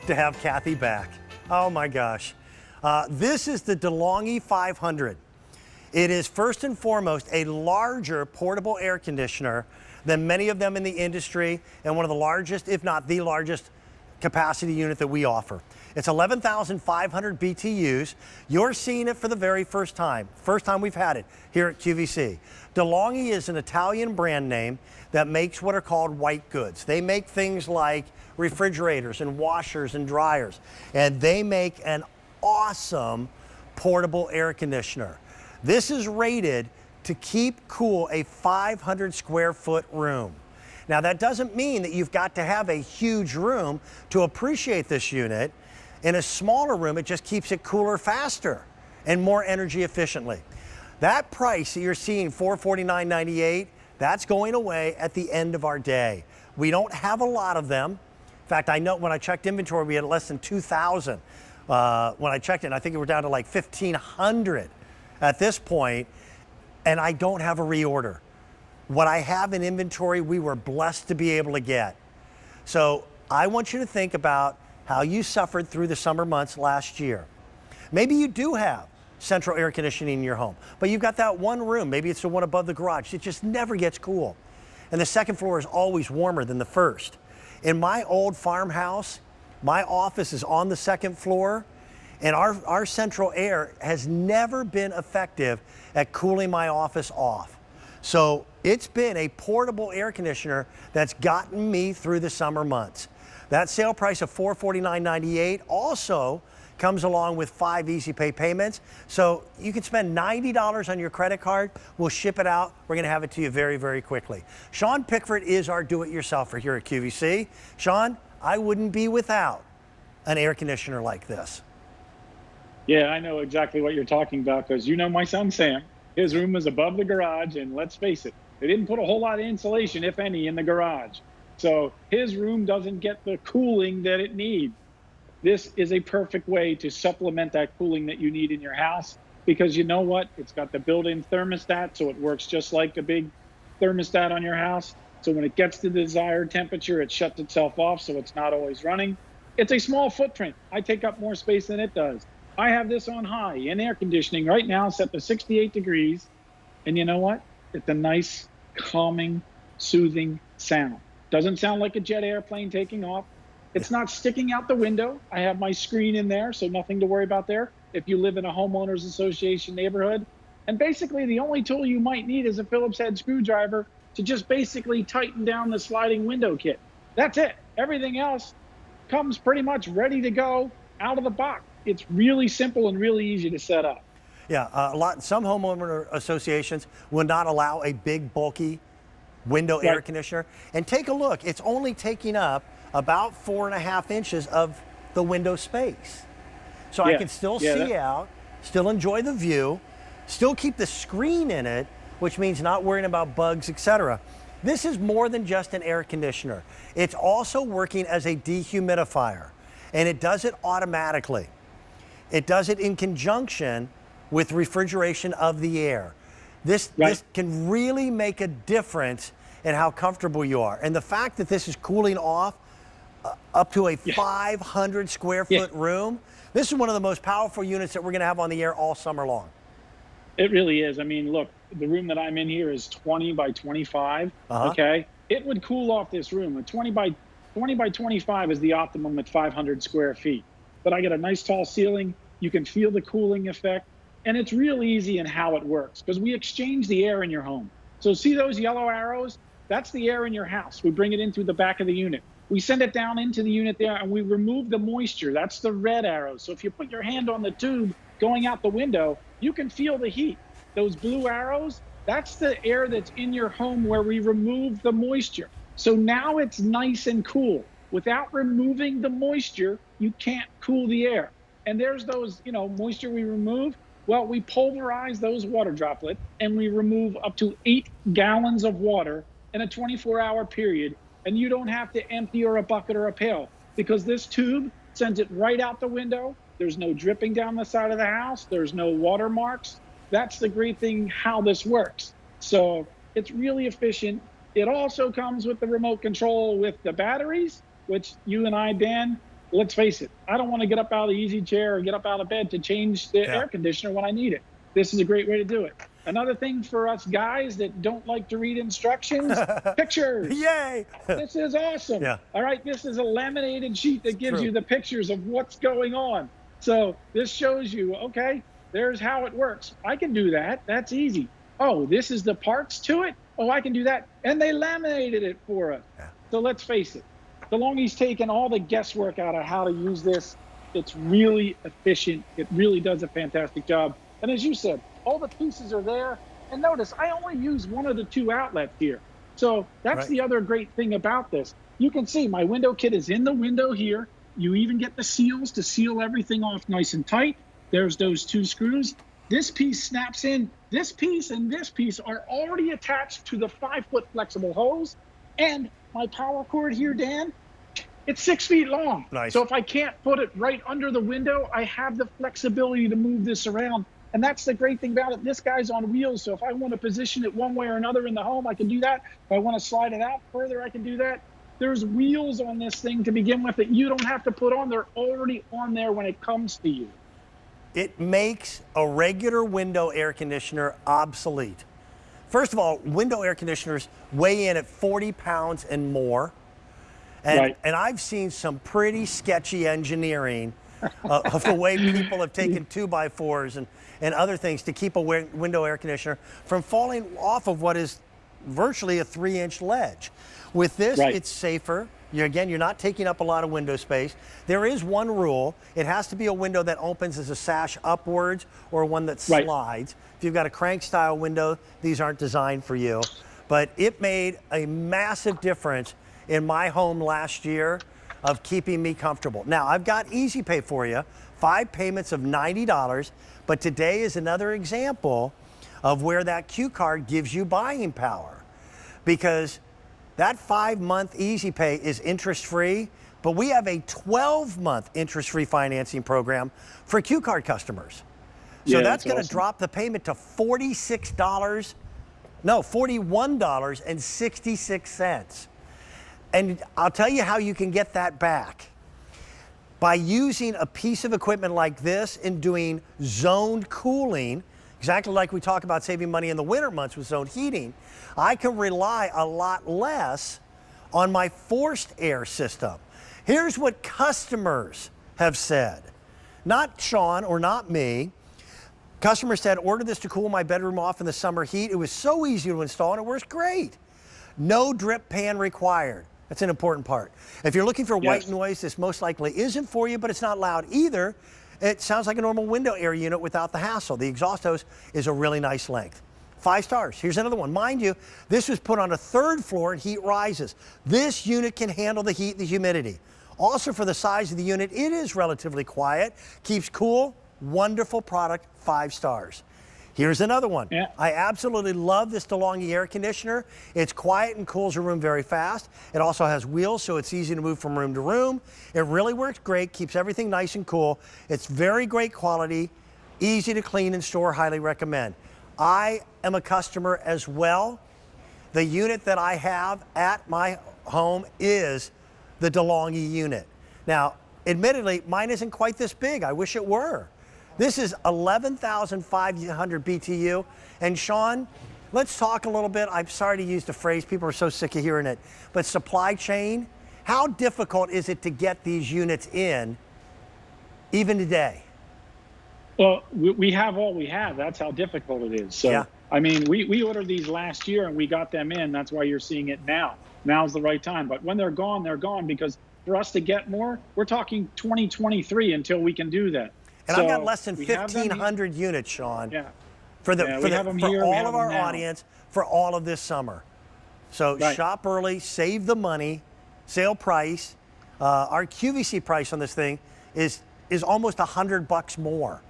to have Kathy back. Oh my gosh. This is the DeLonghi 500. It is first and foremost a larger portable air conditioner than many of them in the industry, and one of the largest, if not the largest, capacity unit that we offer. It's 11,500 BTUs. You're seeing it for the very first time we've had it here at QVC. DeLonghi is an Italian brand name that makes what are called white goods. They make things like refrigerators and washers and dryers, and they make an awesome portable air conditioner. This is rated to keep cool a 500 square foot room. Now that doesn't mean that you've got to have a huge room to appreciate this unit. In a smaller room, it just keeps it cooler faster and more energy efficiently. That price that you're seeing, $449.98, that's going away at the end of our day. We don't have a lot of them. In fact, I know when I checked inventory, we had less than 2,000. When I checked it, I think we were down to like 1,500 at this point, and I don't have a reorder. What I have in inventory, we were blessed to be able to get. So I want you to think about how you suffered through the summer months last year. Maybe you do have central air conditioning in your home, but you've got that one room, maybe it's the one above the garage, it just never gets cool. And the second floor is always warmer than the first. In my old farmhouse, my office is on the second floor, and our central air has never been effective at cooling my office off. So it's been a portable air conditioner that's gotten me through the summer months. That sale price of $449.98 also comes along with 5 easy pay payments. So you can spend $90 on your credit card. We'll ship it out. We're gonna have it to you very, very quickly. Sean Pickford is our do-it-yourselfer here at QVC. Sean, I wouldn't be without an air conditioner like this. Yeah, I know exactly what you're talking about, because you know my son Sam, his room is above the garage, and let's face it, they didn't put a whole lot of insulation, if any, in the garage. So his room doesn't get the cooling that it needs. This is a perfect way to supplement that cooling that you need in your house, because you know what? It's got the built-in thermostat, so it works just like a big thermostat on your house. So when it gets to the desired temperature, it shuts itself off, so it's not always running. It's a small footprint. I take up more space than it does. I have this on high in air conditioning right now, set to 68 degrees. And you know what? It's a nice, calming, soothing sound. Doesn't sound like a jet airplane taking off. It's not sticking out the window. I have my screen in there, so nothing to worry about there if you live in a homeowners association neighborhood. And basically, the only tool you might need is a Phillips head screwdriver to just basically tighten down the sliding window kit. That's it. Everything else comes pretty much ready to go out of the box. It's really simple and really easy to set up. Yeah, some homeowner associations will not allow a big, bulky window Right. air conditioner. And take a look, it's only taking up about 4.5 inches of the window space. So I Yeah. can still Yeah, see out, still enjoy the view, still keep the screen in it, which means not worrying about bugs, etc. This is more than just an air conditioner. It's also working as a dehumidifier, and it does it automatically. It does it in conjunction with refrigeration of the air. This can really make a difference in how comfortable you are. And the fact that this is cooling off up to a 500 square foot room, this is one of the most powerful units that we're gonna have on the air all summer long. It really is. I mean, look, the room that I'm in here is 20 by 25, okay? It would cool off this room. A 20 by 25 is the optimum at 500 square feet. But I get a nice tall ceiling. You can feel the cooling effect. And it's real easy in how it works, because we exchange the air in your home. So see those yellow arrows? That's the air in your house. We bring it in through the back of the unit. We send it down into the unit there, and we remove the moisture. That's the red arrow. So if you put your hand on the tube going out the window, you can feel the heat. Those blue arrows, that's the air that's in your home where we remove the moisture. So now it's nice and cool. Without removing the moisture, you can't cool the air. And there's those, moisture we remove. Well, we pulverize those water droplets, and we remove up to 8 gallons of water in a 24-hour period. And you don't have to empty or a bucket or a pail, because this tube sends it right out the window. There's no dripping down the side of the house. There's no watermarks. That's the great thing how this works. So it's really efficient. It also comes with the remote control with the batteries, which you and I, Dan, let's face it, I don't want to get up out of the easy chair or get up out of bed to change the air conditioner when I need it. This is a great way to do it. Another thing for us guys that don't like to read instructions, pictures. Yay! This is awesome. Yeah. All right, this is a laminated sheet that gives you the pictures of what's going on. So this shows you, okay, there's how it works. I can do that. That's easy. Oh, this is the parts to it? Oh, I can do that. And they laminated it for us. Yeah. So let's face it. DeLonghi's taken all the guesswork out of how to use this. It's really efficient. It really does a fantastic job. And as you said, all the pieces are there. And notice, I only use one of the 2 outlets here. So that's the other great thing about this. You can see my window kit is in the window here. You even get the seals to seal everything off nice and tight. There's those 2 screws. This piece snaps in. This piece and this piece are already attached to the 5-foot flexible hose. And my power cord here, Dan, it's 6 feet long. Nice. So if I can't put it right under the window, I have the flexibility to move this around. And that's the great thing about it. This guy's on wheels. So if I want to position it one way or another in the home, I can do that. If I want to slide it out further, I can do that. There's wheels on this thing to begin with that you don't have to put on. They're already on there when it comes to you. It makes a regular window air conditioner obsolete. First of all, window air conditioners weigh in at 40 pounds and more. And I've seen some pretty sketchy engineering of the way people have taken 2x4s and other things to keep a window air conditioner from falling off of what is virtually a 3-inch ledge. With this, it's safer. You're not taking up a lot of window space. There is one rule. It has to be a window that opens as a sash upwards or one that slides. If you've got a crank style window, these aren't designed for you. But it made a massive difference in my home last year of keeping me comfortable. Now, I've got Easy Pay for you, 5 payments of $90, but today is another example of where that Q card gives you buying power, because that 5-month Easy Pay is interest-free, but we have a 12-month interest-free financing program for Q card customers. So that's going to drop the payment to $41.66. And I'll tell you how you can get that back. By using a piece of equipment like this and doing zoned cooling, exactly like we talk about saving money in the winter months with zone heating, I can rely a lot less on my forced air system. Here's what customers have said. Not Sean or not me. Customers said, order this to cool my bedroom off in the summer heat. It was so easy to install and it works great. No drip pan required. That's an important part. If you're looking for white noise, this most likely isn't for you, but it's not loud either. It sounds like a normal window air unit without the hassle. The exhaust hose is a really nice length. 5 stars. Here's another one. Mind you, this was put on a 3rd floor and heat rises. This unit can handle the heat and the humidity. Also, for the size of the unit, it is relatively quiet, keeps cool, wonderful product, 5 stars. Here's another one. I absolutely love this DeLonghi air conditioner. It's quiet and cools your room very fast. It also has wheels, so it's easy to move from room to room. It really works great, keeps everything nice and cool. It's very great quality, easy to clean and store, highly recommend. I am a customer as well. The unit that I have at my home is the DeLonghi unit. Now, admittedly, mine isn't quite this big. I wish it were. This is 11,500 BTU. And Sean, let's talk a little bit. I'm sorry to use the phrase, people are so sick of hearing it, but supply chain, how difficult is it to get these units in even today? Well, we have all we have. That's how difficult it is. So, I mean, we ordered these last year and we got them in. That's why you're seeing it now. Now's the right time. But when they're gone, because for us to get more, we're talking 2023 until we can do that. And so I've got less than 1,500 units, Sean, for all of our audience, for all of this summer. So shop early, save the money, sale price. Our QVC price on this thing is almost $100 more.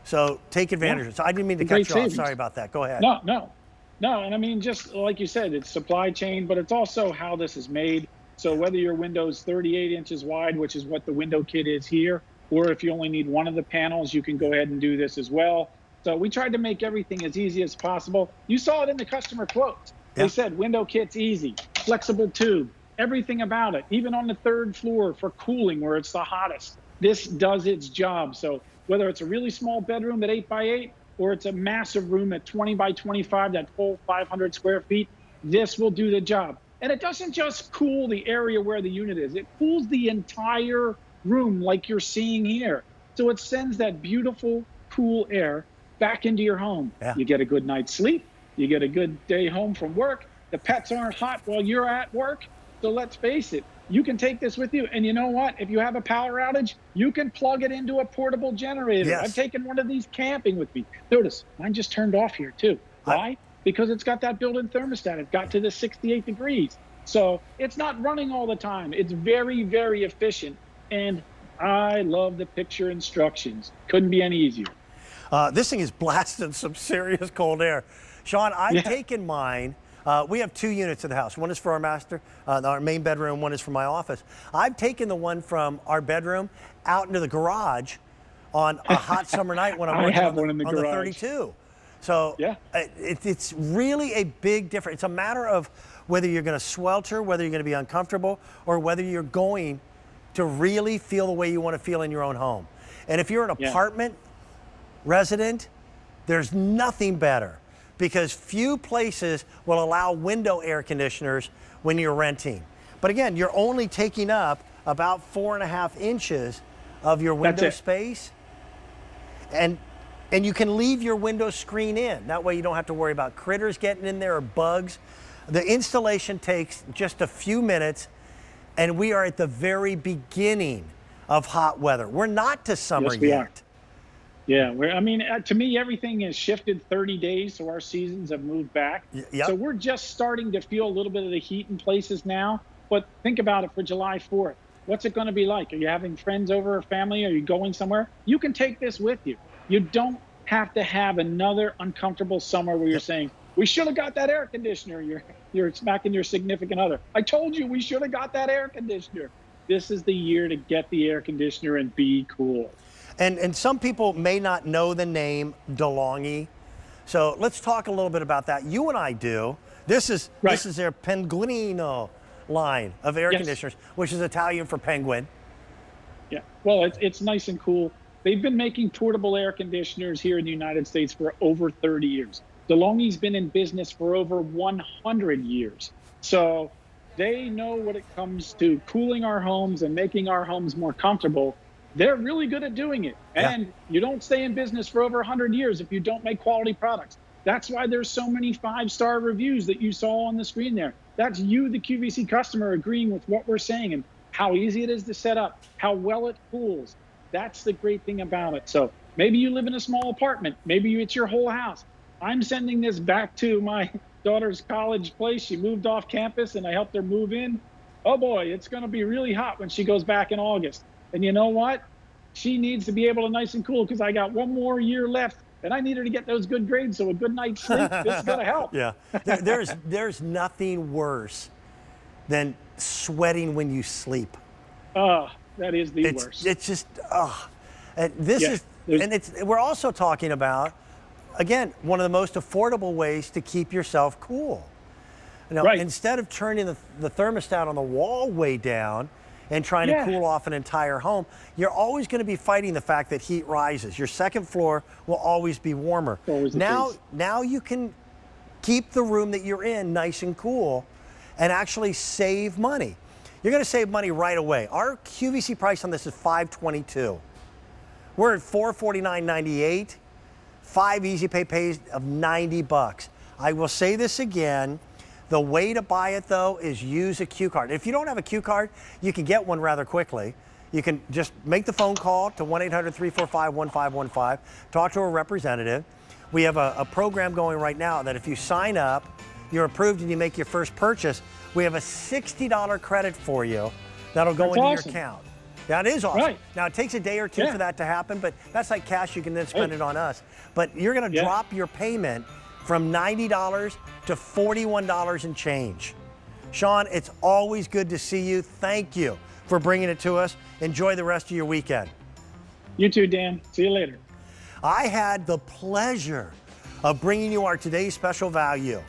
So take advantage of it. So I didn't mean to cut you off. Sorry about that. Go ahead. No. And I mean, just like you said, it's supply chain, but it's also how this is made. So whether your window's 38 inches wide, which is what the window kit is here, or if you only need one of the panels, you can go ahead and do this as well. So we tried to make everything as easy as possible. You saw it in the customer quotes. They said window kit's easy, flexible tube, everything about it, even on the third floor for cooling where it's the hottest. This does its job. So whether it's a really small bedroom at 8x8 or it's a massive room at 20 by 25, that full 500 square feet, this will do the job. And it doesn't just cool the area where the unit is, it cools the entire room like you're seeing here. So it sends that beautiful, cool air back into your home. Yeah. You get a good night's sleep. You get a good day home from work. The pets aren't hot while you're at work. So let's face it, you can take this with you. And you know what? If you have a power outage, you can plug it into a portable generator. Yes. I've taken one of these camping with me. Notice, mine just turned off here too. Why? Because it's got that built-in thermostat. It got to the 68 degrees. So it's not running all the time. It's very, very efficient. And I love the picture instructions. Couldn't be any easier. This thing is blasting some serious cold air. Sean, I've taken mine. We have 2 units in the house. One is for our master, our main bedroom. One is for my office. I've taken the one from our bedroom out into the garage on a hot summer night when I'm working on the 32. So it's really a big difference. It's a matter of whether you're going to swelter, whether you're going to be uncomfortable, or whether you're going to really feel the way you want to feel in your own home. And if you're an apartment resident, there's nothing better, because few places will allow window air conditioners when you're renting. But again, you're only taking up about 4.5 inches of your window space. And you can leave your window screen in. That way you don't have to worry about critters getting in there or bugs. The installation takes just a few minutes, and we are at the very beginning of hot weather. We're not to summer yet. Yeah, I mean, to me, everything has shifted 30 days, so our seasons have moved back. So we're just starting to feel a little bit of the heat in places now. But think about it for July 4th. What's it going to be like? Are you having friends over or family? Are you going somewhere? You can take this with you. You don't have to have another uncomfortable summer where you're saying, we should have got that air conditioner. You're smacking your significant other. I told you we should have got that air conditioner. This is the year to get the air conditioner and be cool. And some people may not know the name DeLonghi. So let's talk a little bit about that. You and I do. This is their Penguino line of air conditioners, which is Italian for penguin. Yeah, well, it's nice and cool. They've been making portable air conditioners here in the United States for over 30 years. DeLonghi's been in business for over 100 years. So they know when it comes to cooling our homes and making our homes more comfortable. They're really good at doing it. And you don't stay in business for over 100 years if you don't make quality products. That's why there's so many 5-star reviews that you saw on the screen there. That's you, the QVC customer, agreeing with what we're saying and how easy it is to set up, how well it cools. That's the great thing about it. So maybe you live in a small apartment. Maybe it's your whole house. I'm sending this back to my daughter's college place. She moved off campus and I helped her move in. Oh boy, it's going to be really hot when she goes back in August. And you know what? She needs to be able to nice and cool, because I got 1 more year left and I need her to get those good grades. So a good night's sleep, this is going to help. Yeah, there's nothing worse than sweating when you sleep. That is the worst. It's just, and we're also talking about, again, one of the most affordable ways to keep yourself cool. You know, instead of turning the thermostat on the wall way down and trying to cool off an entire home, you're always going to be fighting the fact that heat rises. Your second floor will always be warmer. Now you can keep the room that you're in nice and cool and actually save money. You're going to save money right away. Our QVC price on this is $522. We're at $449.98. 5 easy pay pays of $90. I will say this again. The way to buy it, though, is use a Q card. If you don't have a Q card, you can get one rather quickly. You can just make the phone call to 1-800-345-1515, talk to a representative. We have a program going right now that if you sign up, you're approved and you make your first purchase, we have a $60 credit for you that'll go into your account. That is awesome. Now, it takes a day or two for that to happen, but that's like cash. You can then spend it on us. But you're going to drop your payment from $90 to $41 and change. Sean, it's always good to see you. Thank you for bringing it to us. Enjoy the rest of your weekend. You too, Dan. See you later. I had the pleasure of bringing you our today's special value.